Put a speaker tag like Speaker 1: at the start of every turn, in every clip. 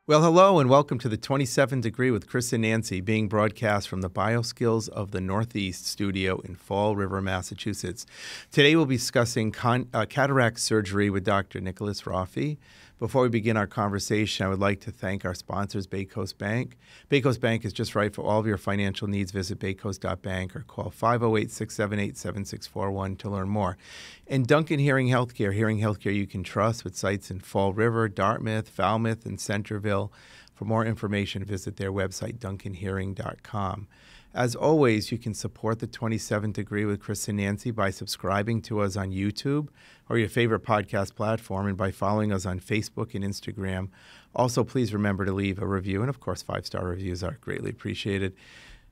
Speaker 1: Well, hello and welcome to the 27 Degree with Chris and Nancy, being broadcast from the BioSkills of the Northeast studio in Fall River, Massachusetts. Today we'll be discussing cataract surgery with Dr. Nikolas Raufi. Before we begin our conversation, I would like to thank our sponsors, Bay Coast Bank. Bay Coast Bank is just right for all of your financial needs. Visit baycoast.bank or call 508-678-7641 to learn more. And Duncan Hearing Healthcare you can trust, with sites in Fall River, Dartmouth, Falmouth, and Centerville. For more information, visit their website, duncanhearing.com. As always, you can support the 27th Degree with Chris and Nancy by subscribing to us on YouTube or your favorite podcast platform, and by following us on Facebook and Instagram. Also, please remember to leave a review, and of course, 5-star reviews are greatly appreciated.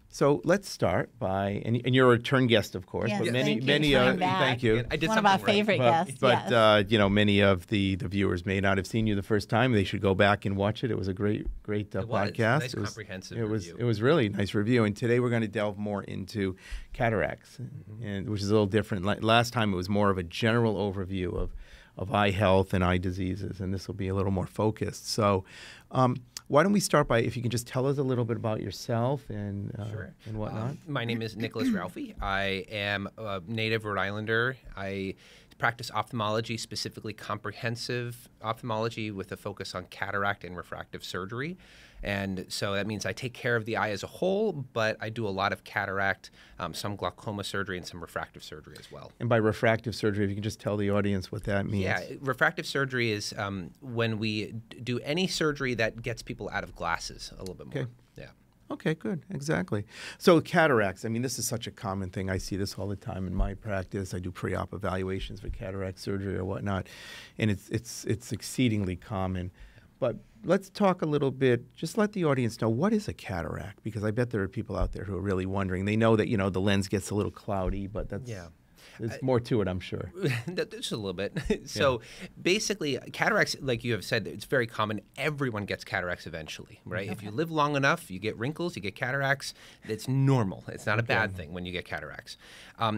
Speaker 1: So let's start by, and you're a return guest, of course,
Speaker 2: yes,
Speaker 1: but
Speaker 2: thank
Speaker 1: you.
Speaker 2: I did one of our favorite guests.
Speaker 1: But
Speaker 2: yes.
Speaker 1: Many of the viewers may not have seen you the first time. They should go back and watch it. It was a great podcast.
Speaker 3: Nice, comprehensive review.
Speaker 1: It was really a nice review. And today we're going to delve more into cataracts, and which is a little different. Last time it was more of a general overview of eye health and eye diseases, and this will be a little more focused. So. Why don't we start by, if you can just tell us a little bit about yourself and whatnot.
Speaker 3: My name is Nikolas Raufi. I am a native Rhode Islander. I practice ophthalmology, specifically comprehensive ophthalmology with a focus on cataract and refractive surgery. And so that means I take care of the eye as a whole, but I do a lot of cataract, some glaucoma surgery, and some refractive surgery as well.
Speaker 1: And by refractive surgery, if you can just tell the audience what that means.
Speaker 3: Yeah, refractive surgery is when we do any surgery that gets people out of glasses a little bit more.
Speaker 1: Okay.
Speaker 3: Yeah.
Speaker 1: Okay, good. Exactly. So cataracts, I mean, this is such a common thing. I see this all the time in my practice. I do pre-op evaluations for cataract surgery or whatnot, and it's exceedingly common. But let's talk a little bit, just let the audience know, what is a cataract? Because I bet there are people out there who are really wondering. They know that, the lens gets a little cloudy, but there's more to it, I'm sure.
Speaker 3: Just a little bit. So basically, cataracts, like you have said, it's very common. Everyone gets cataracts eventually, right? Okay. If you live long enough, you get wrinkles, you get cataracts. It's normal. It's not a bad thing when you get cataracts.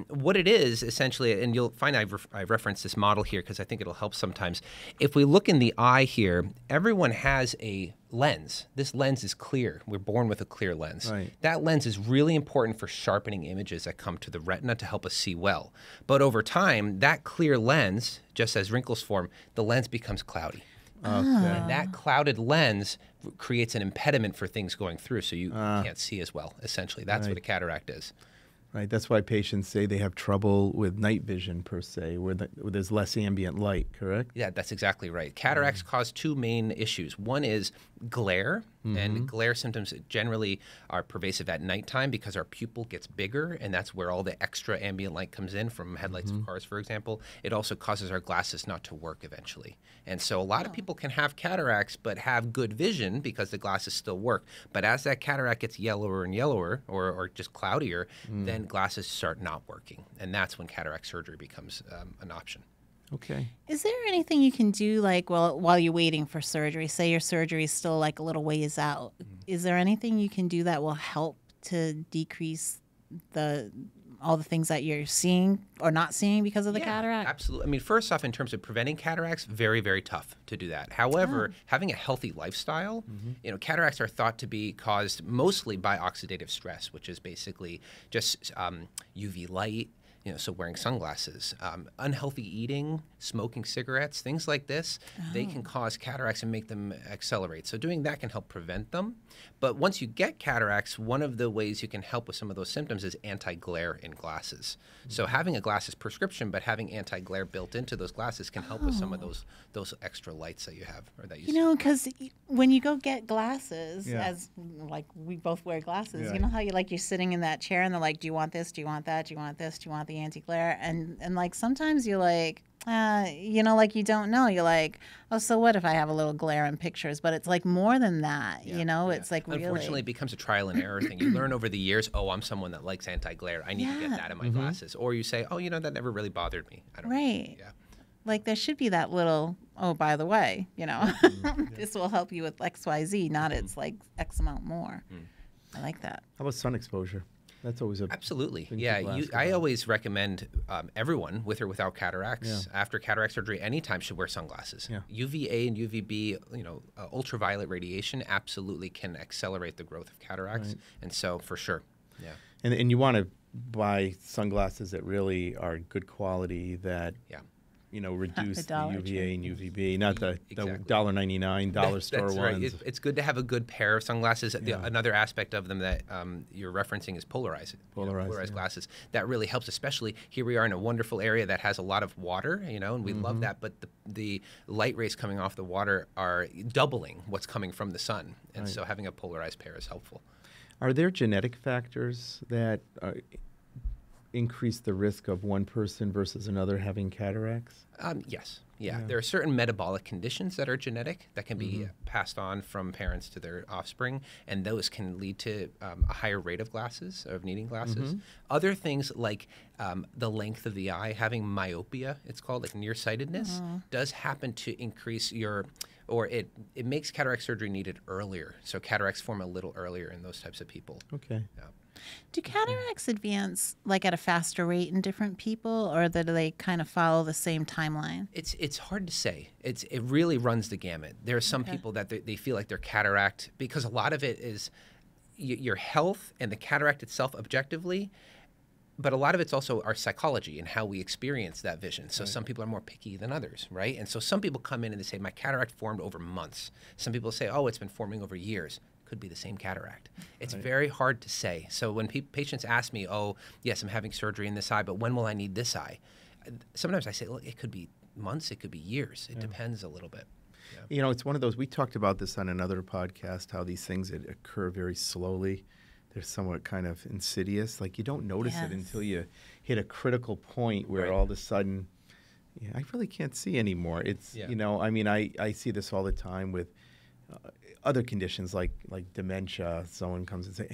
Speaker 3: What it is, essentially, and you'll find I reference this model here because I think it'll help sometimes. If we look in the eye here, everyone has a lens. This lens is clear. We're born with a clear lens.
Speaker 1: Right.
Speaker 3: That lens is really important for sharpening images that come to the retina to help us see well. But over time, that clear lens, just as wrinkles form, the lens becomes cloudy.
Speaker 1: Okay.
Speaker 3: And that clouded lens creates an impediment for things going through, so you can't see as well, essentially. That's what a cataract is.
Speaker 1: Right. That's why patients say they have trouble with night vision, per se, where there's less ambient light, correct?
Speaker 3: Yeah, that's exactly right. Cataracts cause two main issues. One is glare, and glare symptoms generally are pervasive at nighttime because our pupil gets bigger, and that's where all the extra ambient light comes in from headlights of cars, for example. It also causes our glasses not to work eventually. And so a lot of people can have cataracts but have good vision because the glasses still work. But as that cataract gets yellower and yellower, or just cloudier, then glasses start not working. And that's when cataract surgery becomes an option.
Speaker 1: Okay.
Speaker 2: Is there anything you can do, like, while you're waiting for surgery? Say your surgery is still like a little ways out. Is there anything you can do that will help to decrease all the things that you're seeing or not seeing because of the cataract?
Speaker 3: Absolutely. I mean, first off, in terms of preventing cataracts, very, very tough to do that. However, having a healthy lifestyle, cataracts are thought to be caused mostly by oxidative stress, which is basically just UV light, so wearing sunglasses, unhealthy eating, smoking cigarettes, things like this, they can cause cataracts and make them accelerate. So doing that can help prevent them. But once you get cataracts, one of the ways you can help with some of those symptoms is anti-glare in glasses. So having a glasses prescription, but having anti-glare built into those glasses can help with some of those extra lights that you have or that you see.
Speaker 2: Because when you go get glasses, as like we both wear glasses, you know how you're sitting in that chair and they're like, do you want this? Do you want that? Do you want this? Do you want the anti-glare? And like sometimes you're like, you don't know. You're like, oh, so what if I have a little glare in pictures? But it's like more than that, It's like really.
Speaker 3: Unfortunately, it becomes a trial and error thing. You learn over the years, I'm someone that likes anti-glare. I need to get that in my glasses. Or you say, that never really bothered me. I don't know. Yeah.
Speaker 2: Like there should be that little, by the way, this will help you with XYZ, not it's like X amount more. I like that.
Speaker 1: How about sun exposure? That's always a
Speaker 3: absolutely.
Speaker 1: thing
Speaker 3: Yeah,
Speaker 1: people ask
Speaker 3: I
Speaker 1: about.
Speaker 3: always recommend everyone with or without cataracts after cataract surgery anytime should wear sunglasses.
Speaker 1: Yeah.
Speaker 3: UVA and UVB, ultraviolet radiation absolutely can accelerate the growth of cataracts, and so for sure, yeah.
Speaker 1: And you want to buy sunglasses that really are good quality that reduce the UVA and UVB, not the $1.99 dollar store
Speaker 3: That's
Speaker 1: ones.
Speaker 3: right. It's good to have a good pair of sunglasses. Another aspect of them that you're referencing is polarized glasses. That really helps, especially here we are in a wonderful area that has a lot of water, and we love that, but the light rays coming off the water are doubling what's coming from the sun, and so having a polarized pair is helpful.
Speaker 1: Are there genetic factors that increase the risk of one person versus another having cataracts?
Speaker 3: Yes. Yeah. There are certain metabolic conditions that are genetic that can be passed on from parents to their offspring, and those can lead to a higher rate of needing glasses. Other things like the length of the eye, having myopia, it's called, like nearsightedness, does happen to increase it makes cataract surgery needed earlier. So cataracts form a little earlier in those types of people.
Speaker 1: Okay.
Speaker 3: Yeah.
Speaker 2: Do cataracts advance like at a faster rate in different people, or do they kind of follow the same timeline?
Speaker 3: It's hard to say. It really runs the gamut. There are some people that they feel like their cataract, because a lot of it is your health and the cataract itself objectively, but a lot of it's also our psychology and how we experience that vision. So some people are more picky than others, right? And so some people come in and they say, my cataract formed over months. Some people say, oh, it's been forming over years. Could be the same cataract. It's very hard to say. So when patients ask me, oh, yes, I'm having surgery in this eye, but when will I need this eye? Sometimes I say, look, it could be months, it could be years. It depends a little bit. Yeah.
Speaker 1: It's one of those, we talked about this on another podcast, how these things that occur very slowly. They're somewhat kind of insidious. Like you don't notice it until you hit a critical point where all of a sudden, I really can't see anymore. It's, I see this all the time with other conditions like dementia. Someone comes and say,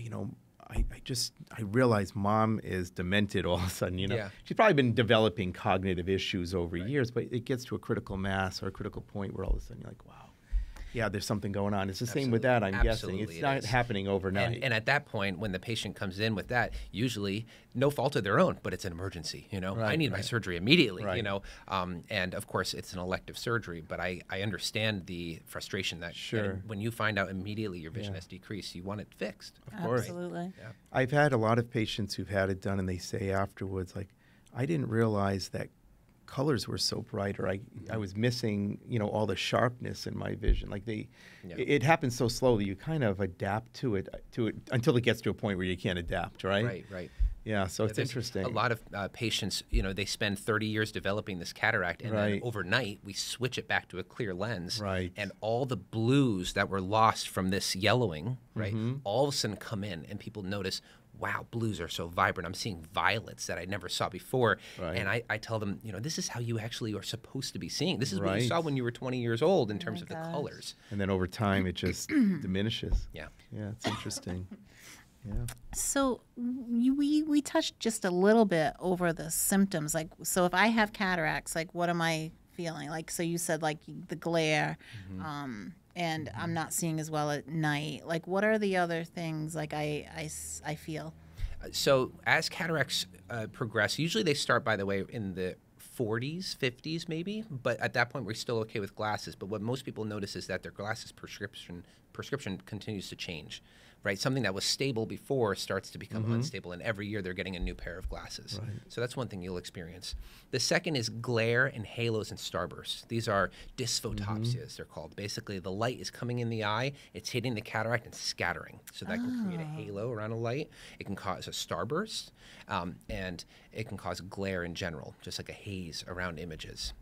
Speaker 1: I realize mom is demented all of a sudden, She's probably been developing cognitive issues over years, but it gets to a critical mass or a critical point where all of a sudden you're like, wow. Yeah, there's something going on. It's the same with that, I'm guessing. It's not happening overnight.
Speaker 3: And at that point, when the patient comes in with that, usually no fault of their own, but it's an emergency, I need my surgery immediately, and of course it's an elective surgery, but I understand the frustration that when you find out immediately your vision has decreased, you want it fixed.
Speaker 1: Of course.
Speaker 2: Absolutely.
Speaker 3: Yeah.
Speaker 1: I've had a lot of patients who've had it done and they say afterwards, like, I didn't realize that colors were so bright, or I was missing, all the sharpness in my vision. Like it happens so slowly, you kind of adapt to it until it gets to a point where you can't adapt, right?
Speaker 3: Right.
Speaker 1: Yeah, so it's interesting.
Speaker 3: A lot of patients, they spend 30 years developing this cataract, and then overnight we switch it back to a clear lens, and all the blues that were lost from this yellowing, all of a sudden come in, and people notice, wow, blues are so vibrant. I'm seeing violets that I never saw before. And I tell them, this is how you actually are supposed to be seeing. This is what you saw when you were 20 years old in terms of the colors.
Speaker 1: And then over time, it just diminishes.
Speaker 3: Yeah.
Speaker 1: Yeah, it's interesting. Yeah.
Speaker 2: So we touched just a little bit over the symptoms. Like, so if I have cataracts, like what am I feeling? Like, so you said like the glare, and I'm not seeing as well at night. Like, what are the other things like I feel?
Speaker 3: So as cataracts progress, usually they start, by the way, in the 40s, 50s maybe, but at that point we're still okay with glasses. But what most people notice is that their glasses prescription continues to change. Right, something that was stable before starts to become unstable, and every year they're getting a new pair of glasses. So that's one thing you'll experience. The second is glare and halos and starbursts. These are dysphotopsias, they're called. Basically, the light is coming in the eye, it's hitting the cataract and scattering. So that can create a halo around a light. It can cause a starburst, and it can cause glare in general, just like a haze around images.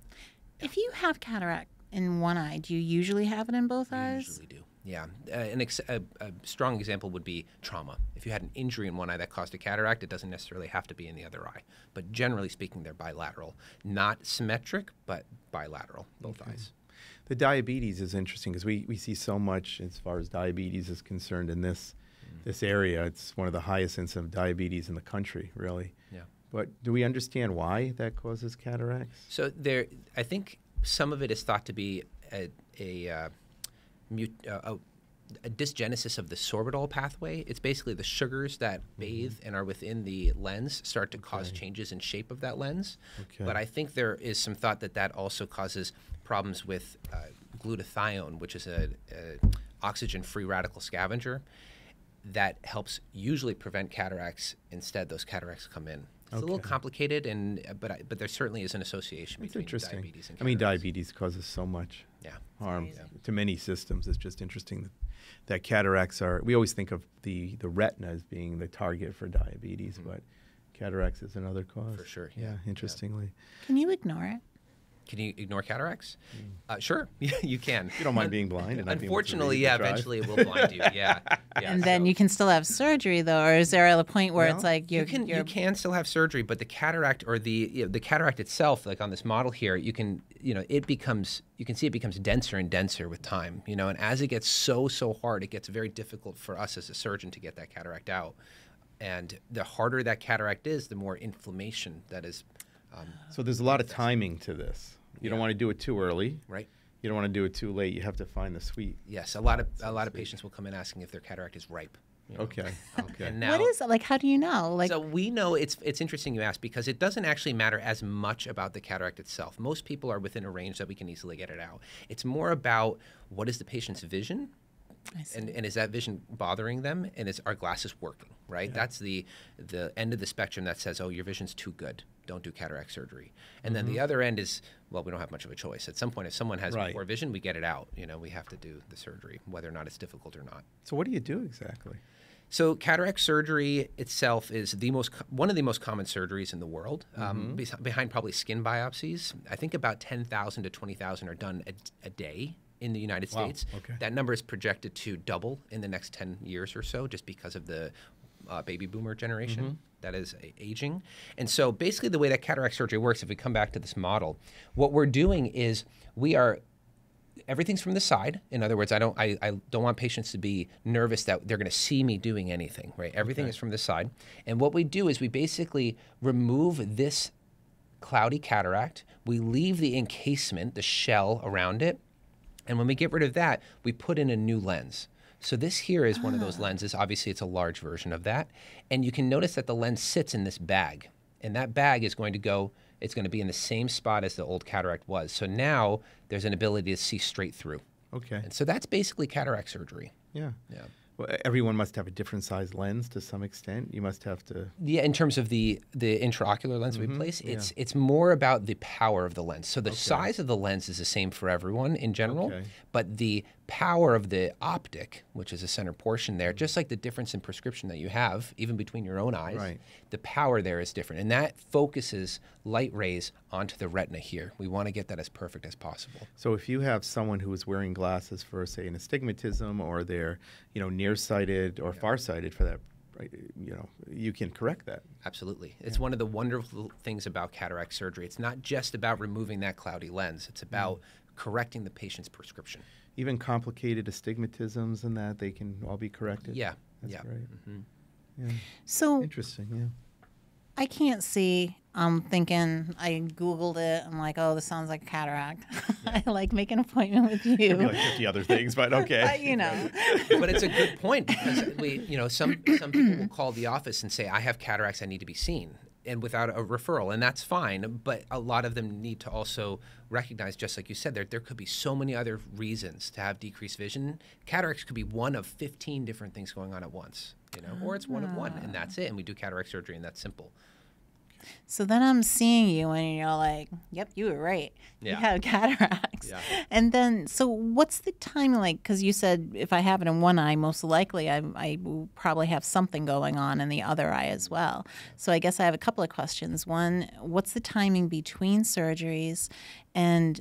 Speaker 2: If you have cataract in one eye, do you usually have it in both eyes?
Speaker 3: Usually do. Yeah, a strong example would be trauma. If you had an injury in one eye that caused a cataract, it doesn't necessarily have to be in the other eye. But generally speaking, they're bilateral. Not symmetric, but bilateral, both eyes.
Speaker 1: The diabetes is interesting because we see so much as far as diabetes is concerned in this area. It's one of the highest incidents of diabetes in the country, really.
Speaker 3: Yeah.
Speaker 1: But do we understand why that causes cataracts?
Speaker 3: So a dysgenesis of the sorbitol pathway. It's basically the sugars that bathe and are within the lens start to cause changes in shape of that lens. But I think there is some thought that that also causes problems with glutathione, which is a oxygen-free radical scavenger that helps usually prevent cataracts. Instead, those cataracts come in. It's a little complicated, but there certainly is an association between diabetes and cataracts.
Speaker 1: I mean, diabetes causes so much harm to many systems. It's just interesting that cataracts are, we always think of the retina as being the target for diabetes, but cataracts is another cause.
Speaker 3: For sure.
Speaker 1: Yeah, interestingly.
Speaker 2: Can you ignore it?
Speaker 3: Can you ignore cataracts? Sure, you can.
Speaker 1: You don't mind being blind? And
Speaker 3: unfortunately, eventually it will blind you. Yeah.
Speaker 2: And then you can still have surgery, though, or is there a point where it's like
Speaker 3: you can still have surgery, but the cataract or the cataract itself, like on this model here, you can see it becomes denser and denser with time. And as it gets so hard, it gets very difficult for us as a surgeon to get that cataract out. And the harder that cataract is, the more inflammation that is.
Speaker 1: So there's a lot of timing to this. You don't want to do it too early.
Speaker 3: Right.
Speaker 1: You don't want to do it too late. You have to find the sweet.
Speaker 3: Yes, a lot of patients will come in asking if their cataract is ripe.
Speaker 1: Okay.
Speaker 3: And now,
Speaker 2: what is it? Like, how do you know?
Speaker 3: So we know it's interesting you ask, because it doesn't actually matter as much about the cataract itself. Most people are within a range that we can easily get it out. It's more about what is the patient's vision. And is that vision bothering them? And is our glasses working, right? Yeah. That's the end of the spectrum that says, oh, your vision's too good. Don't do cataract surgery. And then the other end is, well, we don't have much of a choice. At some point, if someone has poor vision, we get it out. We have to do the surgery, whether or not it's difficult or not.
Speaker 1: So what do you do exactly?
Speaker 3: So cataract surgery itself is one of the most common surgeries in the world, behind probably skin biopsies. I think about 10,000 to 20,000 are done a day in the United States. Okay. That number is projected to double in the next 10 years or so, just because of the baby boomer generation that is aging. And so basically the way that cataract surgery works, if we come back to this model, what we're doing is everything's from the side. In other words, I don't want patients to be nervous that they're going to see me doing anything, right? Everything is from the side. And what we do is we basically remove this cloudy cataract. We leave the encasement, the shell around it. And when we get rid of that, we put in a new lens. So this here is one of those lenses. Obviously, it's a large version of that. And you can notice that the lens sits in this bag. And that bag is going to be in the same spot as the old cataract was. So now there's an ability to see straight through. Okay. And so that's basically cataract surgery.
Speaker 1: Yeah. Well, everyone must have a different size lens to some extent. You must have to.
Speaker 3: Yeah, in terms of the intraocular lens we place, it's more about the power of the lens. So the size of the lens is the same for everyone in general, but the power of the optic, which is the center portion there, just like the difference in prescription that you have, even between your own eyes, the power there is different. And that focuses light rays onto the retina here. We want to get that as perfect as possible.
Speaker 1: So if you have someone who is wearing glasses for, say, an astigmatism, or they're, nearsighted or farsighted for that, you can correct that.
Speaker 3: Absolutely. It's one of the wonderful things about cataract surgery. It's not just about removing that cloudy lens. It's about correcting the patient's prescription.
Speaker 1: Even complicated astigmatisms and that, they can all be corrected?
Speaker 3: Yeah.
Speaker 1: That's great. Yeah.
Speaker 2: So
Speaker 1: interesting, yeah.
Speaker 2: I can't see. I'm thinking, I Googled it. I'm like, oh, this sounds like cataract. I like make an appointment with you.
Speaker 1: Could be like 50 other things, but okay.
Speaker 3: But it's a good point, because some people will call the office and say, I have cataracts, I need to be seen, and without a referral, and that's fine. But a lot of them need to also recognize, just like you said, there could be so many other reasons to have decreased vision. Cataracts could be one of 15 different things going on at once, or it's one of one, and that's it. And we do cataract surgery, and that's simple.
Speaker 2: So then I'm seeing you and you're like, yep, you were right. Yeah. You have cataracts. Yeah. And then, so what's the timing like? Because you said if I have it in one eye, most likely I will probably have something going on in the other eye as well. So I guess I have a couple of questions. One, what's the timing between surgeries? And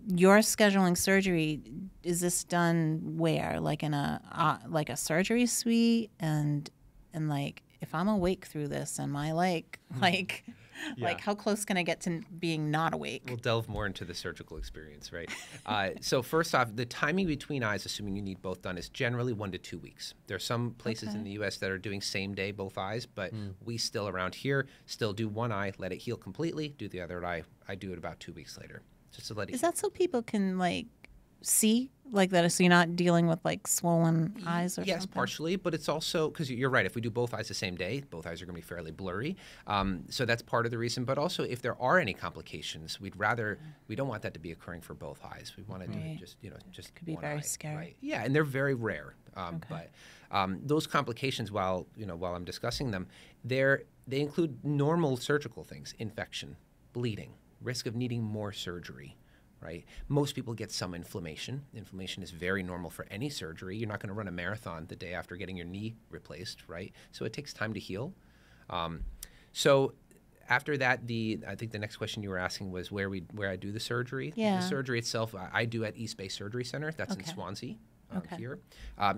Speaker 2: your scheduling surgery, is this done where? Like in a surgery suite? And like, if I'm awake through this, am I like how close can I get to being not awake?
Speaker 3: We'll delve more into the surgical experience, right? So first off, the timing between eyes, assuming you need both done, is generally 1 to 2 weeks. There are some places in the U.S. that are doing same day, both eyes, but we still around here still do one eye, let it heal completely, do the other eye. I do it about 2 weeks later, just to let it heal.
Speaker 2: Is that so people can see like that, so you're not dealing with like swollen eyes or
Speaker 3: yes,
Speaker 2: something?
Speaker 3: partially, but it's also because you're right. If we do both eyes the same day, both eyes are going to be fairly blurry. So that's part of the reason. But also, if there are any complications, we don't want that to be occurring for both eyes. We want to do it just
Speaker 2: could be
Speaker 3: one
Speaker 2: very
Speaker 3: eye,
Speaker 2: scary.
Speaker 3: right? Yeah, and they're very rare. But those complications, while I'm discussing them, they include normal surgical things: infection, bleeding, risk of needing more surgery. Right? Most people get some inflammation. Inflammation is very normal for any surgery. You're not going to run a marathon the day after getting your knee replaced, right? So it takes time to heal. So after that, I think the next question you were asking was where I do the surgery.
Speaker 2: Yeah.
Speaker 3: The surgery itself, I do at East Bay Surgery Center. That's in Swansea. Here.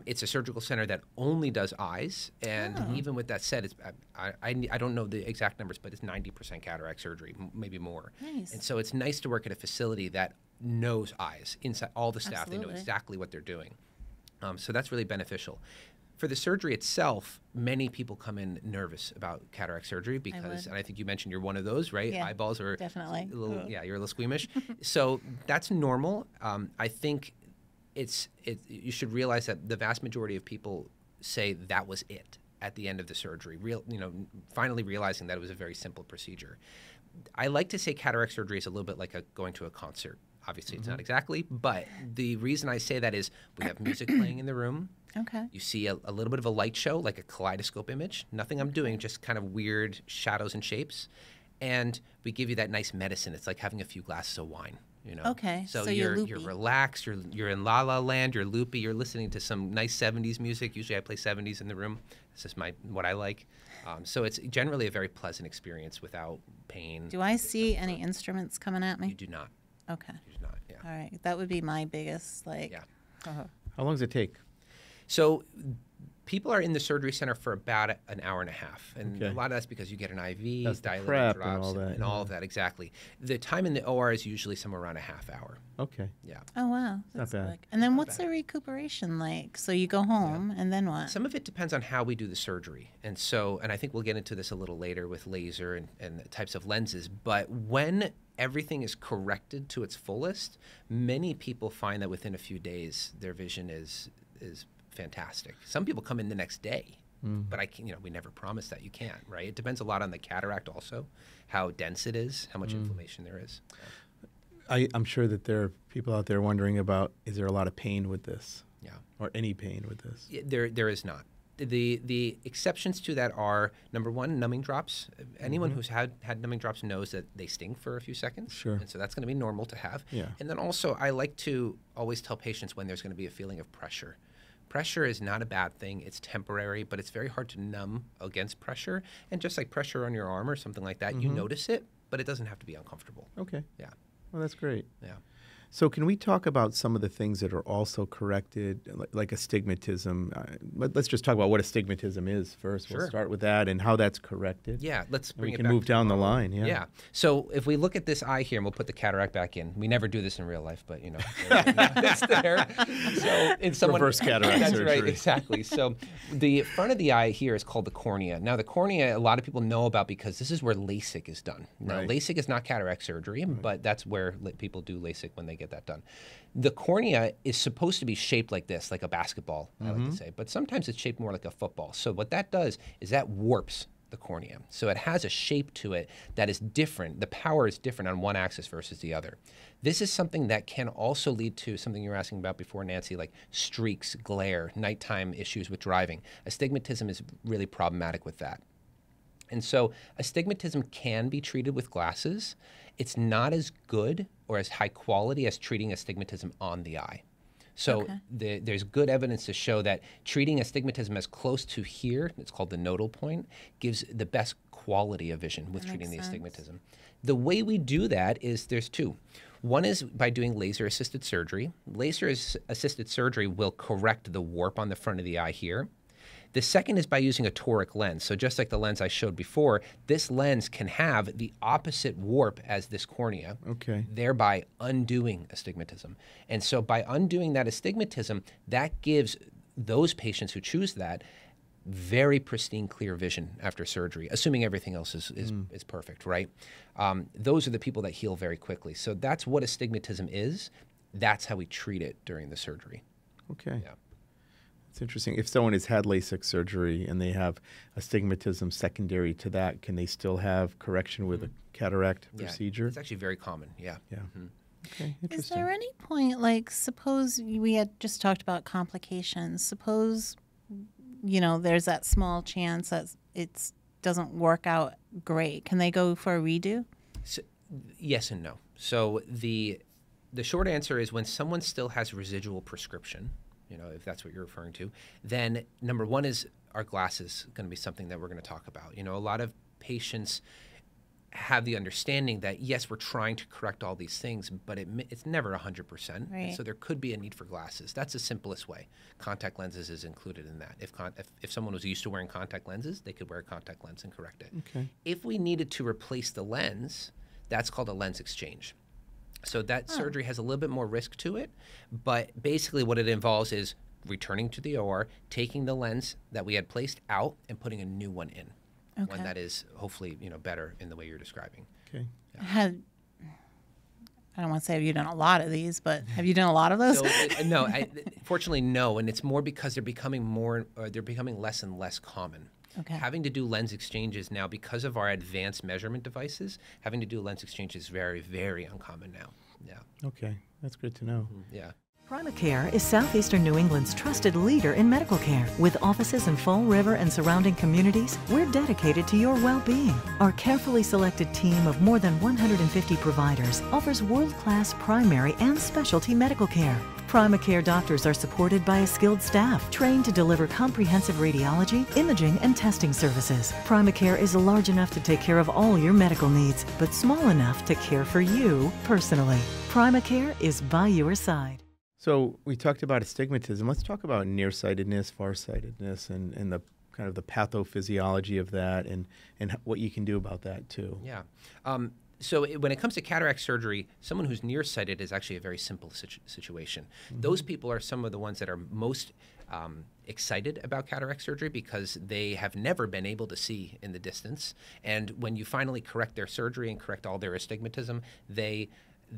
Speaker 3: It's a surgical center that only does eyes, and even with that said, I don't know the exact numbers, but it's 90% cataract surgery, maybe more.
Speaker 2: Nice.
Speaker 3: And so it's nice to work at a facility that knows eyes. Inside, all the staff, they know exactly what they're doing. So that's really beneficial. For the surgery itself, many people come in nervous about cataract surgery because, and I think you mentioned you're one of those, right?
Speaker 2: Yeah,
Speaker 3: Eyeballs are
Speaker 2: definitely.
Speaker 3: a little, you're a little squeamish. So that's normal. I think you should realize that the vast majority of people say that was it at the end of the surgery. Finally realizing that it was a very simple procedure. I like to say cataract surgery is a little bit like going to a concert. Obviously, it's not exactly, but the reason I say that is we have music playing in the room.
Speaker 2: Okay.
Speaker 3: You see a little bit of a light show, like a kaleidoscope image. Nothing I'm doing, just kind of weird shadows and shapes. And we give you that nice medicine. It's like having a few glasses of wine.
Speaker 2: Okay.
Speaker 3: So
Speaker 2: you're
Speaker 3: relaxed. You're in La La Land. You're loopy. You're listening to some nice 70s music. Usually I play 70s in the room. It's just what I like. So it's generally a very pleasant experience without pain.
Speaker 2: Do I see any instruments coming at me?
Speaker 3: You do not.
Speaker 2: Okay.
Speaker 3: You do not. Yeah.
Speaker 2: All right. That would be my biggest
Speaker 3: Yeah.
Speaker 1: How long does it take?
Speaker 3: So people are in the surgery center for about an hour and a half. And a lot of that's because you get an IV,
Speaker 1: that's
Speaker 3: dilated
Speaker 1: prep
Speaker 3: drops, and all of that, exactly. The time in the OR is usually somewhere around a half hour.
Speaker 1: Okay.
Speaker 3: Yeah.
Speaker 2: Oh, wow. That's
Speaker 1: bad.
Speaker 2: quick. And then what's the recuperation like? So you go home, and then what?
Speaker 3: Some of it depends on how we do the surgery. And I think we'll get into this a little later with laser and the types of lenses. But when everything is corrected to its fullest, many people find that within a few days, their vision is fantastic. Some people come in the next day, but we never promise that. You can't, right? It depends a lot on the cataract also, how dense it is, how much inflammation there is.
Speaker 1: I'm sure that there are people out there wondering about, is there a lot of pain with this?
Speaker 3: Yeah.
Speaker 1: Or any pain with this?
Speaker 3: Yeah, there is not. The exceptions to that are, number one, numbing drops. Anyone who's had numbing drops knows that they sting for a few seconds.
Speaker 1: Sure.
Speaker 3: And so that's going to be normal to have.
Speaker 1: Yeah.
Speaker 3: And then also, I like to always tell patients when there's going to be a feeling of pressure. Pressure is not a bad thing. It's temporary, but it's very hard to numb against pressure. And just like pressure on your arm or something like that, you notice it, but it doesn't have to be uncomfortable.
Speaker 1: Okay.
Speaker 3: Yeah.
Speaker 1: Well, that's great.
Speaker 3: Yeah.
Speaker 1: So can we talk about some of the things that are also corrected, like astigmatism? Let's just talk about what astigmatism is first.
Speaker 3: Sure.
Speaker 1: We'll start with that and how that's corrected.
Speaker 3: Yeah, let's bring it
Speaker 1: back. We
Speaker 3: back
Speaker 1: can move down the line. Yeah.
Speaker 3: Yeah. So if we look at this eye here, and we'll put the cataract back in. We never do this in real life, but it's there. So in someone
Speaker 1: Reverse cataract
Speaker 3: that's
Speaker 1: surgery.
Speaker 3: right, exactly. So the front of the eye here is called the cornea. Now the cornea, a lot of people know about because this is where LASIK is done. Now
Speaker 1: Right.
Speaker 3: LASIK is not cataract surgery, but that's where people do LASIK when they get that done. The cornea is supposed to be shaped like this, like a basketball, I like to say, but sometimes it's shaped more like a football. So what that does is that warps the cornea. So it has a shape to it that is different. The power is different on one axis versus the other. This is something that can also lead to something you were asking about before, Nancy, like streaks, glare, nighttime issues with driving. Astigmatism is really problematic with that. And so astigmatism can be treated with glasses. It's not as good or as high quality as treating astigmatism on the eye. So there's good evidence to show that treating astigmatism as close to here, it's called the nodal point, gives the best quality of vision with treating the astigmatism. The way we do that is there's two. One is by doing laser-assisted surgery. Laser-assisted surgery will correct the warp on the front of the eye here. The second is by using a toric lens. So just like the lens I showed before, this lens can have the opposite warp as this cornea, thereby undoing astigmatism. And so by undoing that astigmatism, that gives those patients who choose that very pristine, clear vision after surgery, assuming everything else is perfect, right? Those are the people that heal very quickly. So that's what astigmatism is. That's how we treat it during the surgery.
Speaker 1: Okay.
Speaker 3: Yeah.
Speaker 1: It's interesting. If someone has had LASIK surgery and they have astigmatism secondary to that, can they still have correction with a cataract procedure?
Speaker 3: It's actually very common. Yeah.
Speaker 1: Yeah.
Speaker 3: Mm-hmm.
Speaker 1: Okay, interesting.
Speaker 2: Is there any point, like, suppose we had just talked about complications. Suppose, there's that small chance that it doesn't work out great. Can they go for a redo?
Speaker 3: So, yes and no. So the short answer is when someone still has residual prescription, if that's what you're referring to, then number one is our glasses going to be something that we're going to talk about. A lot of patients have the understanding that, yes, we're trying to correct all these things, but it's never 100%.
Speaker 2: Right.
Speaker 3: So there could be a need for glasses. That's the simplest way. Contact lenses is included in that. If someone was used to wearing contact lenses, they could wear a contact lens and correct it.
Speaker 1: Okay.
Speaker 3: If we needed to replace the lens, that's called a lens exchange. So that surgery has a little bit more risk to it, but basically what it involves is returning to the OR, taking the lens that we had placed out and putting a new one in.
Speaker 2: Okay.
Speaker 3: One that is hopefully better in the way you're describing.
Speaker 1: Okay.
Speaker 2: I don't want to say have you done a lot of these, but have you done a lot of those?
Speaker 3: So, no, fortunately no, and it's more because they're becoming less and less common.
Speaker 2: Okay.
Speaker 3: Having to do lens exchanges now, because of our advanced measurement devices, having to do lens exchange is very, very uncommon now. Yeah.
Speaker 1: Okay, that's good to know.
Speaker 3: Yeah.
Speaker 4: Primacare is Southeastern New England's trusted leader in medical care. With offices in Fall River and surrounding communities, we're dedicated to your well-being. Our carefully selected team of more than 150 providers offers world-class primary and specialty medical care. Primacare doctors are supported by a skilled staff trained to deliver comprehensive radiology, imaging, and testing services. Primacare is large enough to take care of all your medical needs, but small enough to care for you personally. Primacare is by your side.
Speaker 1: So we talked about astigmatism. Let's talk about nearsightedness, farsightedness, and the kind of the pathophysiology of that, and what you can do about that too.
Speaker 3: Yeah. So when it comes to cataract surgery, someone who's nearsighted is actually a very simple situation. Mm-hmm. Those people are some of the ones that are most excited about cataract surgery because they have never been able to see in the distance. And when you finally correct their surgery and correct all their astigmatism, they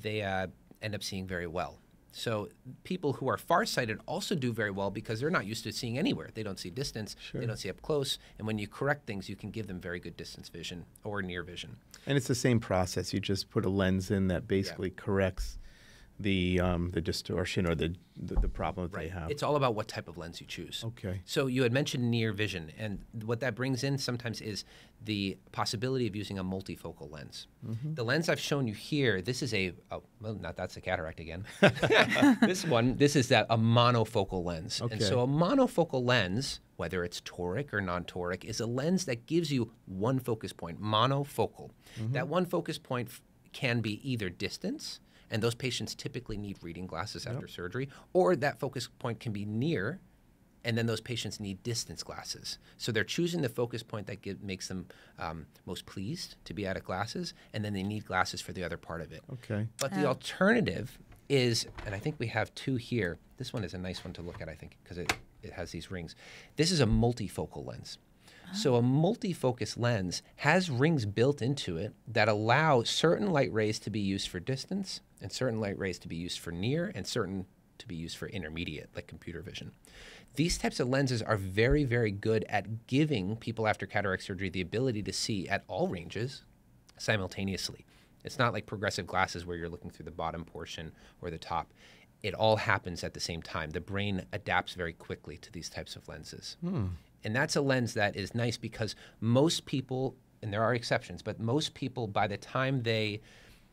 Speaker 3: end up seeing very well. So people who are farsighted also do very well because they're not used to seeing anywhere. They don't see distance, They don't see up close, and when you correct things, you can give them very good distance vision or near vision.
Speaker 1: And it's the same process. You just put a lens in that basically corrects the distortion or the problem that they have.
Speaker 3: It's all about what type of lens you choose.
Speaker 1: Okay.
Speaker 3: So you had mentioned near vision, and what that brings in sometimes is the possibility of using a multifocal lens. Mm-hmm. The lens I've shown you here, this is that's a cataract again. This is a monofocal lens.
Speaker 1: Okay.
Speaker 3: And so a monofocal lens, whether it's toric or non-toric, is a lens that gives you one focus point, monofocal. Mm-hmm. That one focus point can be either distance, and those patients typically need reading glasses after surgery, or that focus point can be near, and then those patients need distance glasses. So they're choosing the focus point that makes them most pleased to be out of glasses, and then they need glasses for the other part of it.
Speaker 1: Okay.
Speaker 3: But the alternative is, and I think we have two here. This one is a nice one to look at, I think, because it has these rings. This is a multifocal lens. So a multifocus lens has rings built into it that allow certain light rays to be used for distance and certain light rays to be used for near and certain to be used for intermediate, like computer vision. These types of lenses are very, very good at giving people after cataract surgery the ability to see at all ranges simultaneously. It's not like progressive glasses where you're looking through the bottom portion or the top. It all happens at the same time. The brain adapts very quickly to these types of lenses. And that's a lens that is nice because most people, and there are exceptions, but most people, by the time they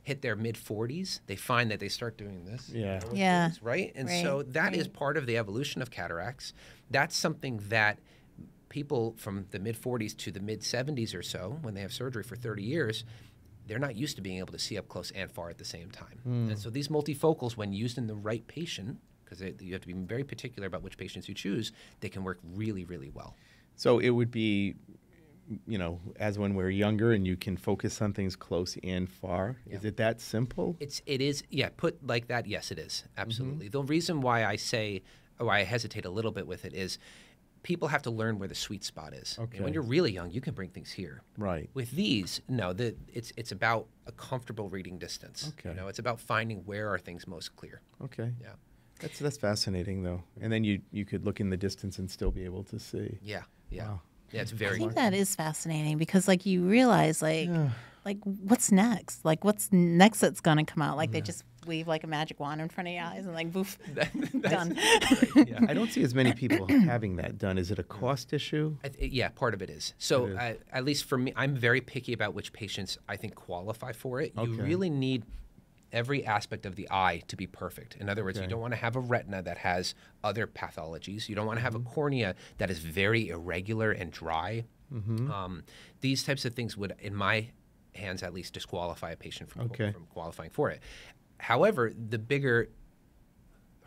Speaker 3: hit their mid-40s, they find that they start doing this.
Speaker 2: Yeah.
Speaker 3: Right? And so that is part of the evolution of cataracts. That's something that people from the mid-40s to the mid-70s or so, when they have surgery for 30 years, they're not used to being able to see up close and far at the same time. And so these multifocals, when used in the right patient, because you have to be very particular about which patients you choose, they can work really, really well.
Speaker 1: So it would be, as when we're younger and you can focus on things close and far. Yeah. Is it that simple?
Speaker 3: It is, put like that, yes, it is, absolutely. The reason why I hesitate a little bit with it is people have to learn where the sweet spot is.
Speaker 1: Okay.
Speaker 3: When you're really young, you can bring things here.
Speaker 1: Right.
Speaker 3: With these, no, it's about a comfortable reading distance.
Speaker 1: Okay.
Speaker 3: You know, it's about finding where are things most clear.
Speaker 1: Okay.
Speaker 3: Yeah.
Speaker 1: That's fascinating, though. And then you could look in the distance and still be able to see.
Speaker 3: Yeah. Yeah.
Speaker 1: Wow.
Speaker 3: Yeah, it's
Speaker 2: I
Speaker 3: very
Speaker 2: think that is fascinating because, like, you realize, like what's next? Like, what's next that's going to come out? Like, they just wave like a magic wand in front of your eyes and like, boof, done.
Speaker 3: yeah.
Speaker 1: I don't see as many people having that done. Is it a cost issue?
Speaker 3: Yeah, part of it is. So at least for me, I'm very picky about which patients I think qualify for it. You really need every aspect of the eye to be perfect. In other words, you don't want to have a retina that has other pathologies. You don't want to have a cornea that is very irregular and dry. These types of things would, in my hands at least, disqualify a patient from qualifying for it. However, the bigger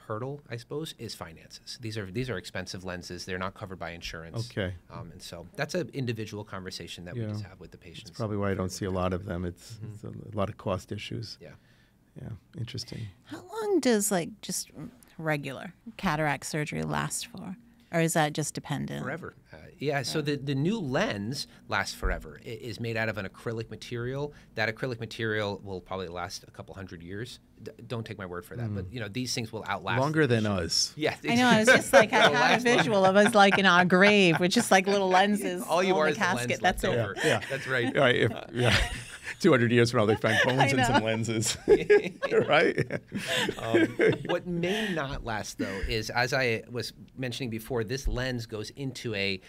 Speaker 3: hurdle, I suppose, is finances. These are expensive lenses. They're not covered by insurance.
Speaker 1: Okay.
Speaker 3: And so that's an individual conversation that we just have with the patients.
Speaker 1: That's probably why I don't see a lot of them. It's a lot of cost issues.
Speaker 3: Yeah.
Speaker 1: Yeah, interesting.
Speaker 2: How long does like just regular cataract surgery last for? Or is that just dependent?
Speaker 3: Forever. So the new lens lasts forever. It is made out of an acrylic material. That acrylic material will probably last a couple hundred years. Don't take my word for that, but these things will outlast.
Speaker 1: Longer than us.
Speaker 3: Yeah.
Speaker 2: I know. I was just like, I had a visual of us like in our grave with just like little lenses.
Speaker 3: All you
Speaker 2: on
Speaker 3: are
Speaker 2: the
Speaker 3: is
Speaker 2: casket.
Speaker 3: the lens
Speaker 2: That's
Speaker 3: left
Speaker 2: it.
Speaker 3: over.
Speaker 1: Yeah.
Speaker 3: That's right.
Speaker 1: Right. 200 years from now, they find bones and some lenses. Right?
Speaker 3: What may not last, though, is, as I was mentioning before, this lens goes into a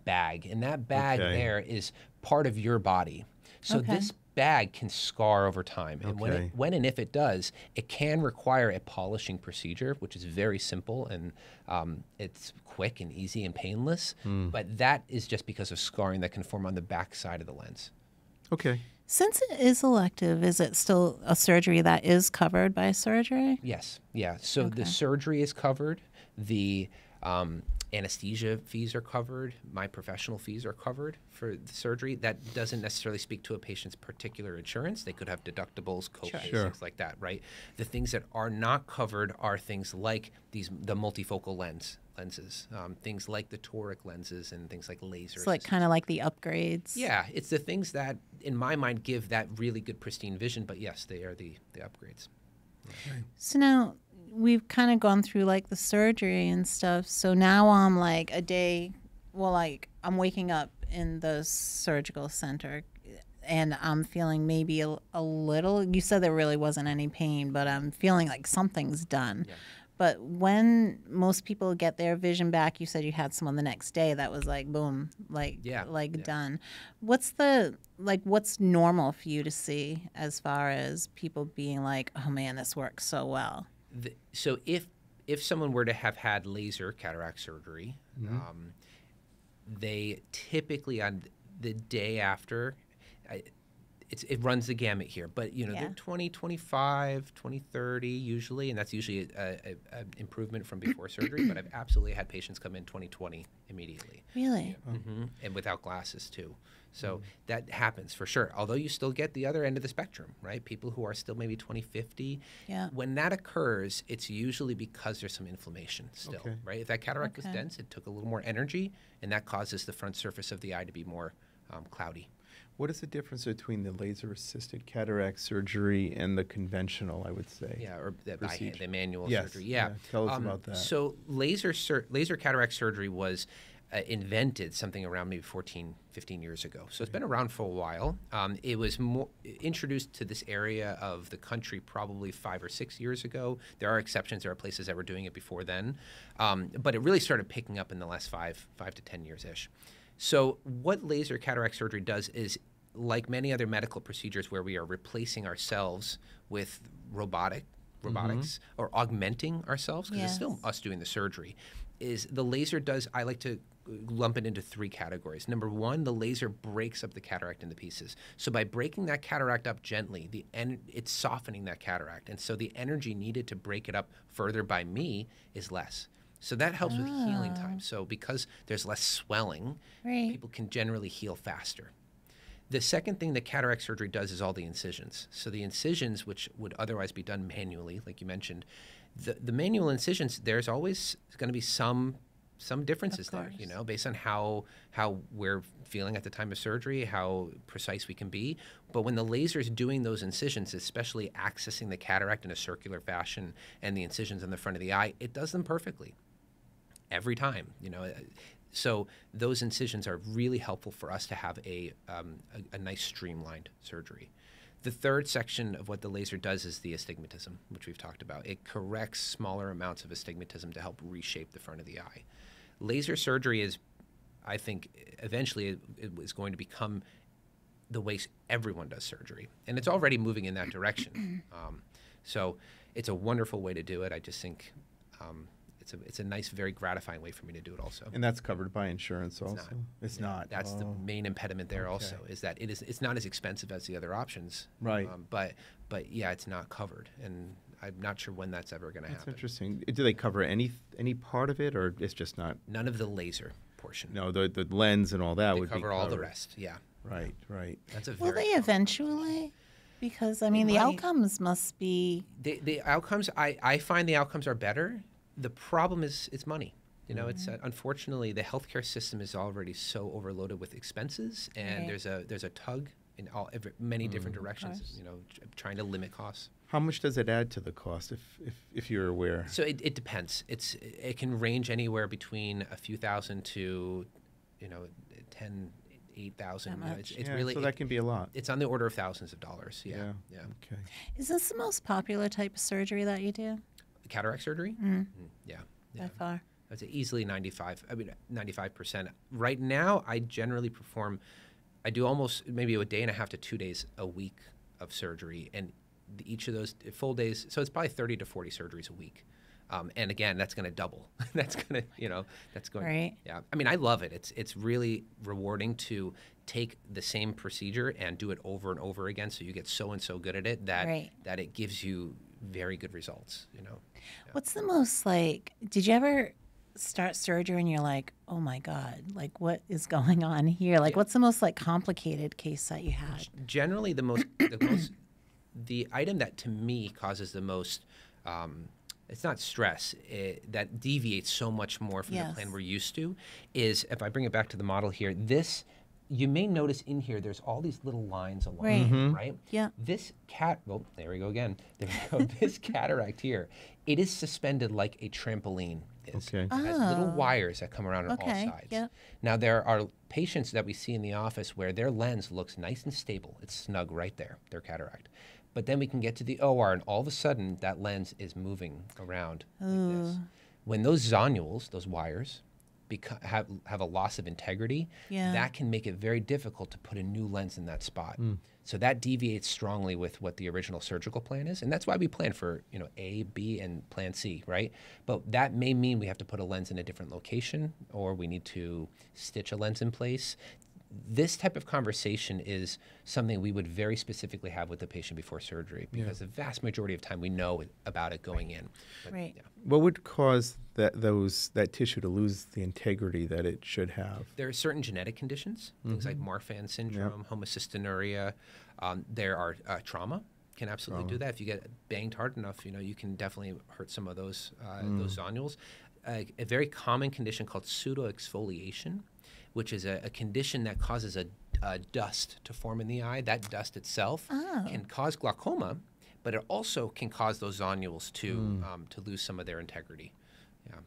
Speaker 3: bag, and that bag there is part of your body. So this bag can scar over time, and when and if it does, it can require a polishing procedure, which is very simple, and it's quick and easy and painless. But that is just because of scarring that can form on the back side of the lens.
Speaker 1: Okay.
Speaker 2: Since it is elective, is it still a surgery that is covered by surgery?
Speaker 3: Yes. Yeah. So the surgery is covered. The anesthesia fees are covered. My professional fees are covered for the surgery. That doesn't necessarily speak to a patient's particular insurance. They could have deductibles, co-pays, things like that, right? The things that are not covered are things like the multifocal lenses, things like the toric lenses and things like lasers.
Speaker 2: It's like kind of like the upgrades.
Speaker 3: Yeah, it's the things that, in my mind, give that really good pristine vision. But yes, they are the upgrades.
Speaker 1: Okay.
Speaker 2: So now we've kind of gone through like the surgery and stuff. So now I'm like I'm waking up in the surgical center and I'm feeling maybe a little, you said there really wasn't any pain, but I'm feeling like something's done. Yeah. But when most people get their vision back, you said you had someone the next day that was like, boom, done. What's what's normal for you to see as far as people being like, oh man, this works so well?
Speaker 3: So if someone were to have had laser cataract surgery, they typically on the day after, it runs the gamut here, but they're 20, 25, 20, 30 usually, and that's usually an improvement from before surgery, but I've absolutely had patients come in 20/20 immediately.
Speaker 2: Really?
Speaker 3: And without glasses too. So that happens for sure, although you still get the other end of the spectrum, right? People who are still maybe 20/50.
Speaker 2: Yeah.
Speaker 3: When that occurs, it's usually because there's some inflammation still, right? If that cataract was dense, it took a little more energy, and that causes the front surface of the eye to be more cloudy.
Speaker 1: What is the difference between the laser-assisted cataract surgery and the conventional, I would say?
Speaker 3: Yeah, or the manual surgery.
Speaker 1: Yeah. Tell us about that.
Speaker 3: So laser cataract surgery was invented something around maybe 14, 15 years ago. So it's been around for a while. It was introduced to this area of the country probably 5 or 6 years ago. There are exceptions. There are places that were doing it before then. But it really started picking up in the last 5 to 10 years-ish. So what laser cataract surgery does is, like many other medical procedures where we are replacing ourselves with robotics or augmenting ourselves, because it's still us doing the surgery, is the laser does, I like to lump it into 3 categories. Number 1, the laser breaks up the cataract into pieces. So by breaking that cataract up gently, it's softening that cataract. And so the energy needed to break it up further by me is less. So that helps with healing time. So because there's less swelling, people can generally heal faster. The second thing that cataract surgery does is all the incisions. So the incisions, which would otherwise be done manually, like you mentioned, the manual incisions, there's always going to be some some differences there, you know, based on how we're feeling at the time of surgery, how precise we can be. But when the laser is doing those incisions, especially accessing the cataract in a circular fashion and the incisions in the front of the eye, it does them perfectly every time, you know. So those incisions are really helpful for us to have a nice streamlined surgery. The third section of what the laser does is the astigmatism, which we've talked about. It corrects smaller amounts of astigmatism to help reshape the front of the eye. Laser surgery is, I think, eventually it is going to become the way everyone does surgery. And it's already moving in that direction. So it's a wonderful way to do it. I just think it's a nice, very gratifying way for me to do it also.
Speaker 1: And that's covered by insurance also? It's not.
Speaker 3: That's the main impediment there also, is that it's not as expensive as the other options.
Speaker 1: Right.
Speaker 3: But yeah, it's not covered. And I'm not sure when that's ever going to happen.
Speaker 1: That's interesting. Do they cover any part of it, or it's just not?
Speaker 3: None of the laser portion.
Speaker 1: No, the lens and all that would be covered.
Speaker 3: They cover all the rest, yeah.
Speaker 1: Right.
Speaker 3: That's a
Speaker 2: Will
Speaker 3: very
Speaker 2: they eventually? Because, I mean, the outcomes must be...
Speaker 3: The outcomes, I find the outcomes are better. The problem is it's money. You know, it's unfortunately the healthcare system is already so overloaded with expenses, and there's a tug in many different directions. You know, trying to limit costs.
Speaker 1: How much does it add to the cost, if you're aware?
Speaker 3: So it depends. It can range anywhere between a few thousand to, you know, 10, 8,000. It's really,
Speaker 1: so that can be a lot.
Speaker 3: It's on the order of thousands of dollars. Yeah.
Speaker 1: Okay.
Speaker 2: Is this the most popular type of surgery that you do?
Speaker 3: Cataract surgery? Yeah.
Speaker 2: By far.
Speaker 3: That's easily 95%. Right now, I generally I do almost maybe a day and a half to 2 days a week of surgery, and each of those full days, so it's probably 30 to 40 surgeries a week. And again, that's going to double. That's going to, that's going.
Speaker 2: Right.
Speaker 3: Yeah. I mean, I love it. It's really rewarding to take the same procedure and do it over and over again. So you get so good at it that it gives you very good results. You know. Yeah.
Speaker 2: What's the most did you ever start surgery and you're like, oh my God, what is going on here? What's the most complicated case that you had?
Speaker 3: Generally, the item that to me causes the most. It's not stress that deviates so much more from the plan we're used to, is, if I bring it back to the model here, this, you may notice in here, there's all these little lines along, right?
Speaker 2: Yeah.
Speaker 3: This there we go again. There we go. This cataract here, it is suspended like a trampoline is.
Speaker 1: Okay.
Speaker 3: It has little wires that come around on all sides.
Speaker 2: Yeah.
Speaker 3: Now, there are patients that we see in the office where their lens looks nice and stable. It's snug right there, their cataract. But then we can get to the OR, and all of a sudden, that lens is moving around like this. When those zonules, those wires, have a loss of integrity, that can make it very difficult to put a new lens in that spot. So that deviates strongly with what the original surgical plan is, and that's why we plan for A, B, and Plan C, right? But that may mean we have to put a lens in a different location, or we need to stitch a lens in place. This type of conversation is something we would very specifically have with the patient before surgery, because the vast majority of time we know about it going in. But,
Speaker 1: What would cause that tissue to lose the integrity that it should have?
Speaker 3: There are certain genetic conditions, things like Marfan syndrome, homocystinuria. There are trauma can absolutely do that. If you get banged hard enough, you can definitely hurt some of those zonules. A very common condition called pseudoexfoliation, which is a condition that causes a dust to form in the eye. That dust itself can cause glaucoma, but it also can cause those zonules to lose some of their integrity. Yeah.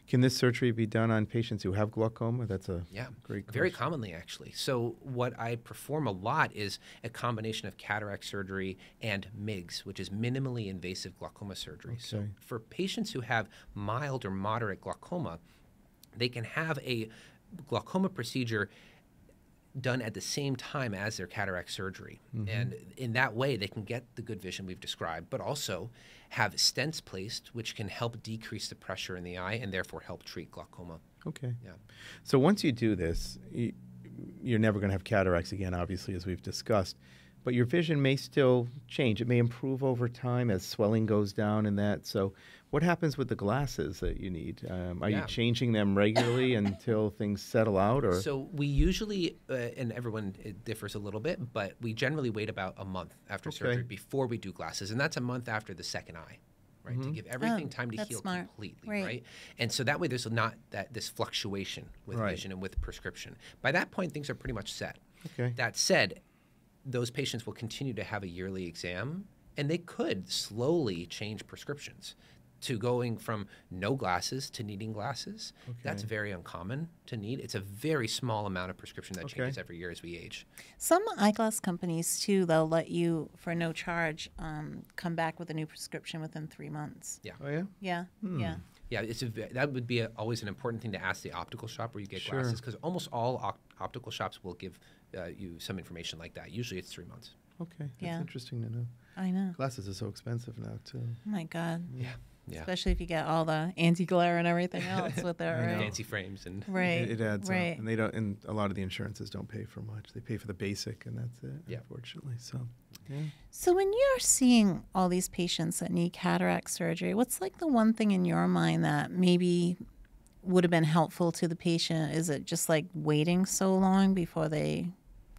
Speaker 1: Can this surgery be done on patients who have glaucoma? That's a great question.
Speaker 3: Very commonly, actually. So what I perform a lot is a combination of cataract surgery and MIGS, which is minimally invasive glaucoma surgery.
Speaker 1: Okay.
Speaker 3: So for patients who have mild or moderate glaucoma, they can have a glaucoma procedure done at the same time as their cataract surgery. And in that way, they can get the good vision we've described, but also have stents placed, which can help decrease the pressure in the eye and therefore help treat glaucoma.
Speaker 1: Okay.
Speaker 3: Yeah.
Speaker 1: So once you do this, you're never going to have cataracts again, obviously, as we've discussed. But your vision may still change. It may improve over time as swelling goes down and that. So what happens with the glasses that you need? Are you changing them regularly until things settle out? Or?
Speaker 3: So we usually, and everyone, it differs a little bit, but we generally wait about a month after surgery before we do glasses. And that's a month after the second eye. right? To give everything time to
Speaker 2: that's
Speaker 3: heal
Speaker 2: smart.
Speaker 3: completely,
Speaker 2: Right.
Speaker 3: right? And so that way there's not this fluctuation with vision and with prescription. By that point, things are pretty much set.
Speaker 1: Okay.
Speaker 3: That said, those patients will continue to have a yearly exam, and they could slowly change prescriptions to going from no glasses to needing glasses. That's very uncommon to need. It's a very small amount of prescription that changes every year as we age.
Speaker 2: Some eyeglass companies, too, they'll let you, for no charge, come back with a new prescription within 3 months.
Speaker 3: Yeah.
Speaker 1: Oh, yeah?
Speaker 2: Yeah, yeah.
Speaker 3: Yeah, that would be always an important thing to ask the optical shop where you get glasses, because almost all optical shops will give you some information like that. Usually it's 3 months.
Speaker 1: Okay. That's
Speaker 2: Yeah.
Speaker 1: interesting to know.
Speaker 2: I know.
Speaker 1: Glasses are so expensive now, too.
Speaker 2: Oh, my God.
Speaker 3: Yeah. Yeah.
Speaker 2: Especially if you get all the anti-glare and everything else with it, right?
Speaker 3: Fancy frames and
Speaker 2: Right.
Speaker 1: It adds
Speaker 2: right.
Speaker 1: up. And they don't. And a lot of the insurances don't pay for much. They pay for the basic, and that's it,
Speaker 3: Yeah.
Speaker 1: unfortunately. So, yeah.
Speaker 2: So when you're seeing all these patients that need cataract surgery, what's like the one thing in your mind that maybe would have been helpful to the patient? Is it just like waiting so long before they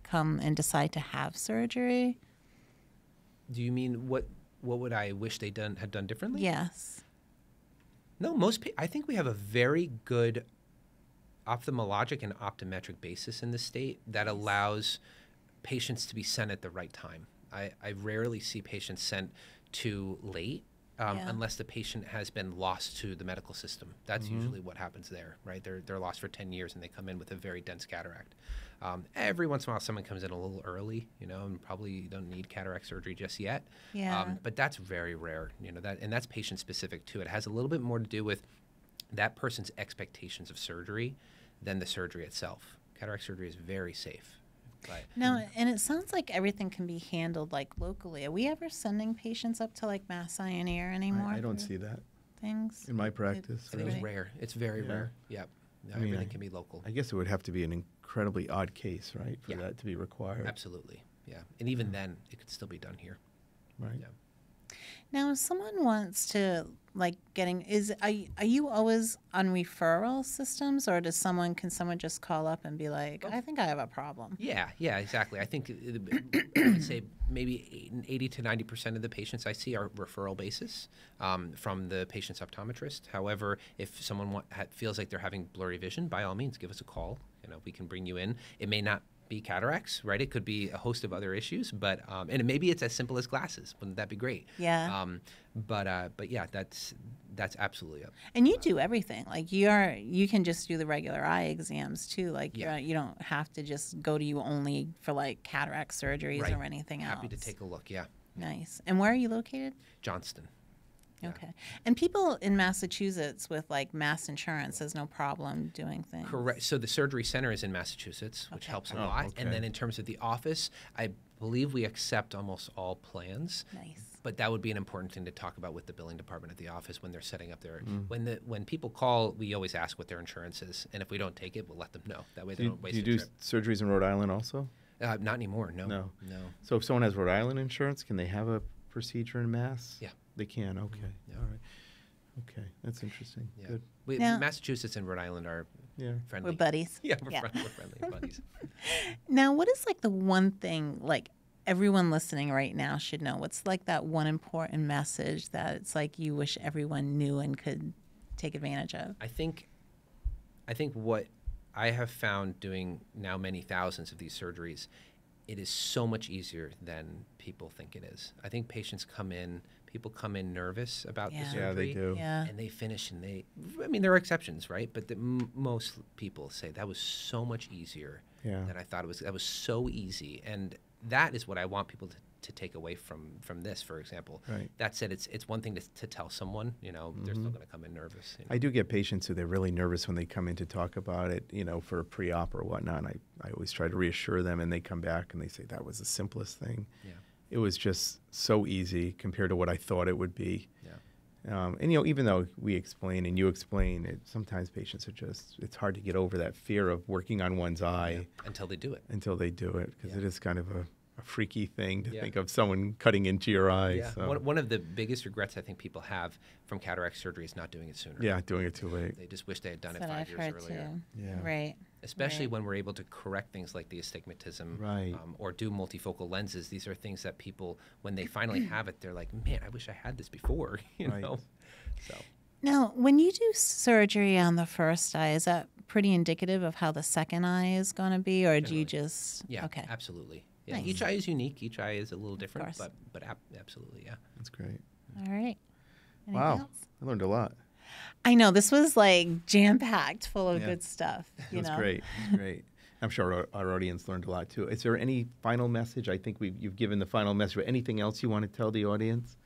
Speaker 2: come and decide to have surgery?
Speaker 3: Do you mean what would I wish they had done differently?
Speaker 2: Yes.
Speaker 3: No, I think we have a very good ophthalmologic and optometric basis in the state that allows patients to be sent at the right time. I rarely see patients sent too late unless the patient has been lost to the medical system. That's usually what happens there, right? They're lost for 10 years and they come in with a very dense cataract. Every once in a while, someone comes in a little early, and probably don't need cataract surgery just yet.
Speaker 2: Yeah.
Speaker 3: But that's very rare, and that's patient specific too. It has a little bit more to do with that person's expectations of surgery than the surgery itself. Cataract surgery is very safe. But
Speaker 2: No, and it sounds like everything can be handled like locally. Are we ever sending patients up to like Mass Eye and Ear anymore?
Speaker 1: I don't
Speaker 2: for
Speaker 1: see that
Speaker 2: things
Speaker 1: in my practice.
Speaker 3: I think it's rare. It's very
Speaker 1: Yeah.
Speaker 3: rare. Yep. No,
Speaker 1: I mean,
Speaker 3: everything can be local.
Speaker 1: I guess it would have to be an incredibly odd case, right, for that to be required.
Speaker 3: Absolutely. Yeah. And even then, it could still be done here.
Speaker 1: Right.
Speaker 3: Yeah.
Speaker 2: Now, if someone wants to like are you always on referral systems, or can someone just call up and be like, I think I have a problem?
Speaker 3: Yeah, exactly. I think I would say maybe 80 to 90% of the patients I see are referral basis from the patient's optometrist. However, if someone feels like they're having blurry vision, by all means, give us a call. We can bring you in. It may not be cataracts, right? It could be a host of other issues, but and maybe it's as simple as glasses. Wouldn't that be great?
Speaker 2: Yeah.
Speaker 3: But yeah, that's absolutely up.
Speaker 2: And you do everything. Like you can just do the regular eye exams too. Like you don't have to just go to you only for like cataract surgeries or anything else.
Speaker 3: Happy to take a look. Yeah.
Speaker 2: Nice. And where are you located?
Speaker 3: Johnston. Yeah.
Speaker 2: Okay. And people in Massachusetts with like Mass Insurance has no problem doing things.
Speaker 3: Correct. So the surgery center is in Massachusetts, which helps a lot. And then in terms of the office, I believe we accept almost all plans.
Speaker 2: Nice.
Speaker 3: But that would be an important thing to talk about with the billing department at the office when they're setting up their. When people call, we always ask what their insurance is, and if we don't take it, we'll let them know. That way they don't waste
Speaker 1: Do you
Speaker 3: their
Speaker 1: do
Speaker 3: trip.
Speaker 1: surgeries in Rhode Island also?
Speaker 3: Not anymore. No.
Speaker 1: No. So if someone has Rhode Island insurance, can they have a procedure in Mass?
Speaker 3: Yeah.
Speaker 1: They can. Okay.
Speaker 3: Yeah.
Speaker 1: All right. Okay, that's interesting.
Speaker 3: Yeah.
Speaker 1: Good.
Speaker 2: Now-
Speaker 3: Massachusetts and Rhode Island are friendly.
Speaker 2: We're buddies.
Speaker 3: Yeah, we're friendly buddies.
Speaker 2: Now, what is like the one thing like everyone listening right now should know? What's like that one important message that it's like you wish everyone knew and could take advantage of?
Speaker 3: I think what I have found doing now many thousands of these surgeries, it is so much easier than people think it is. I think people come in nervous about the surgery.
Speaker 1: Yeah, they do.
Speaker 2: Yeah.
Speaker 3: And they finish and there are exceptions, right? But most people say that was so much easier than I thought it was. That was so easy. And that is what I want people to take away from this, for example.
Speaker 1: Right.
Speaker 3: That said, it's one thing to tell someone, they're still going to come in nervous.
Speaker 1: I do get patients who they're really nervous when they come in to talk about it, for a pre-op or whatnot. And I always try to reassure them, and they come back and they say, that was the simplest thing.
Speaker 3: Yeah.
Speaker 1: It was just so easy compared to what I thought it would be.
Speaker 3: Yeah.
Speaker 1: And even though we explain and you explain it, sometimes patients it's hard to get over that fear of working on one's eye.
Speaker 3: Until they do it.
Speaker 1: Because it is kind of a freaky thing to think of someone cutting into your eye.
Speaker 3: Yeah.
Speaker 1: So.
Speaker 3: One of the biggest regrets I think people have from cataract surgery is not doing it sooner.
Speaker 1: Yeah, doing it too late.
Speaker 3: They just wish they had done it
Speaker 2: That's what
Speaker 3: 5
Speaker 2: I've
Speaker 3: years
Speaker 2: heard
Speaker 3: earlier.
Speaker 2: too.
Speaker 1: Yeah.
Speaker 2: Right.
Speaker 3: especially when we're able to correct things like the astigmatism,
Speaker 1: Right.
Speaker 3: or do multifocal lenses. These are things that people, when they finally have it, they're like, man, I wish I had this before, you
Speaker 1: Right.
Speaker 3: know? So.
Speaker 2: Now, when you do surgery on the first eye, is that pretty indicative of how the second eye is going to be, or do you just
Speaker 3: Yeah,
Speaker 2: okay?
Speaker 3: absolutely. Yeah,
Speaker 2: Nice.
Speaker 3: each eye is unique. Each eye is a little different,
Speaker 2: course.
Speaker 3: but absolutely, yeah.
Speaker 1: That's great.
Speaker 2: All right. Anything
Speaker 1: Wow.
Speaker 2: else?
Speaker 1: I learned a lot.
Speaker 2: I know this was like jam packed, full of
Speaker 1: Yeah.
Speaker 2: good stuff.
Speaker 1: It was great. It was great. I'm sure our audience learned a lot too. Is there any final message? I think you've given the final message. But anything else you want to tell the audience?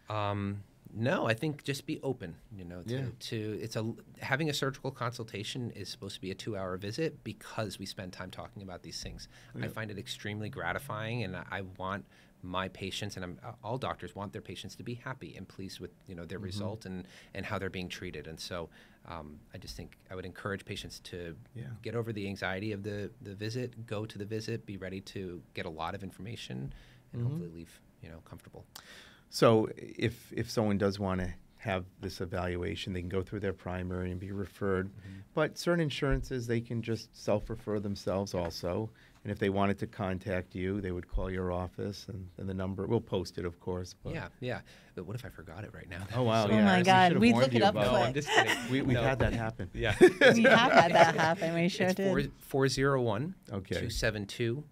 Speaker 3: No, I think just be open. You know,
Speaker 1: Yeah.
Speaker 3: having a surgical consultation is supposed to be a 2-hour visit because we spend time talking about these things. I find it extremely gratifying, and I want my patients, and all doctors want their patients to be happy and pleased with their result and how they're being treated. And so I just think I would encourage patients to get over the anxiety of the visit, go to the visit, be ready to get a lot of information, and hopefully leave comfortable.
Speaker 1: So if someone does want to have this evaluation, they can go through their primary and be referred. But certain insurances, they can just self-refer themselves also. And if they wanted to contact you, they would call your office, and the number, we'll post it, of course. But.
Speaker 3: Yeah. But what if I forgot it right now?
Speaker 1: Oh, wow.
Speaker 2: Oh
Speaker 1: yeah.
Speaker 2: my
Speaker 1: We
Speaker 2: God,
Speaker 1: should have
Speaker 2: we'd
Speaker 1: warned
Speaker 2: look it
Speaker 1: you
Speaker 2: up
Speaker 1: about
Speaker 2: quick.
Speaker 3: No, I'm just kidding.
Speaker 1: We've had that happen.
Speaker 3: Yeah.
Speaker 2: We have had that happen. We sure
Speaker 3: It's
Speaker 2: did.
Speaker 3: 401-272-2110.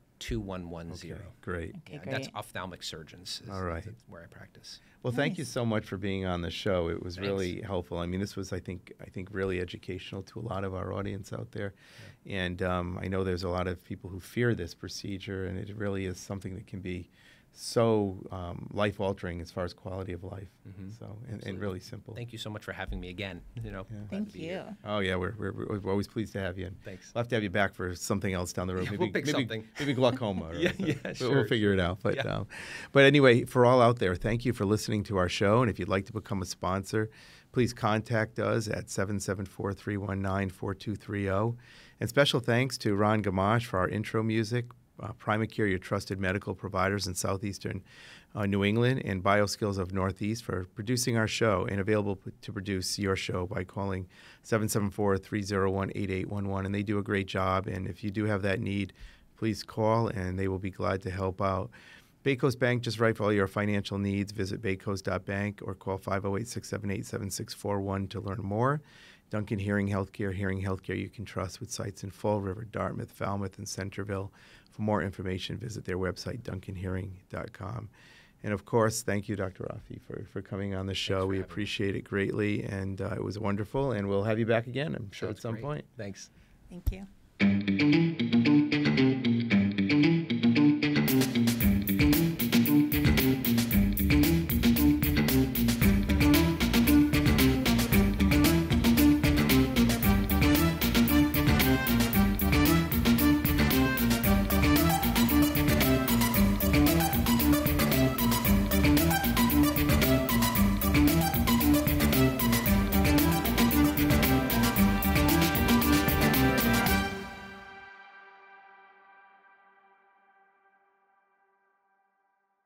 Speaker 1: Okay, great.
Speaker 2: Okay,
Speaker 3: Yeah,
Speaker 2: great.
Speaker 3: that's ophthalmic surgeons.
Speaker 1: All right.
Speaker 3: That's where I practice.
Speaker 1: Well, thank you
Speaker 2: Nice.
Speaker 1: so much for being on the show. It was
Speaker 3: Thanks.
Speaker 1: really helpful. I mean, this was, I think, really educational to a lot of our audience out there. Yeah. And I know there's a lot of people who fear this procedure, and it really is something that can be so life-altering as far as quality of life. So, and really simple.
Speaker 3: Thank you so much for having me again. Glad
Speaker 2: Thank
Speaker 3: to be
Speaker 2: you.
Speaker 3: here.
Speaker 1: Oh yeah, we're always pleased to have you. And
Speaker 3: Thanks.
Speaker 1: We'll have to have you back for something else down the road.
Speaker 3: Yeah,
Speaker 1: maybe,
Speaker 3: we'll pick
Speaker 1: maybe,
Speaker 3: something.
Speaker 1: Maybe glaucoma. Or
Speaker 3: Yeah,
Speaker 1: something.
Speaker 3: yeah,
Speaker 1: We'll
Speaker 3: sure,
Speaker 1: figure it out. But
Speaker 3: Yeah.
Speaker 1: but anyway, for all out there, thank you for listening to our show. And if you'd like to become a sponsor, please contact us at 774-319-4230. And special thanks to Ron Gamache for our intro music. Primacare, your trusted medical providers in southeastern New England, and BioSkills of Northeast for producing our show, and available to produce your show by calling 774-301-8811. And they do a great job. And if you do have that need, please call, and they will be glad to help out. Bay Coast Bank, just right for all your financial needs. Visit baycoast.bank or call 508-678-7641 to learn more. Duncan Hearing Healthcare you can trust, with sites in Fall River, Dartmouth, Falmouth, and Centerville. For more information, visit their website, duncanhearing.com. And of course, thank you, Dr. Raufi, for coming on the show. We appreciate it greatly, and it was wonderful. And we'll have you back again, I'm sure,
Speaker 3: Sounds
Speaker 1: at some
Speaker 3: great.
Speaker 1: point.
Speaker 3: Thanks.
Speaker 2: Thank you.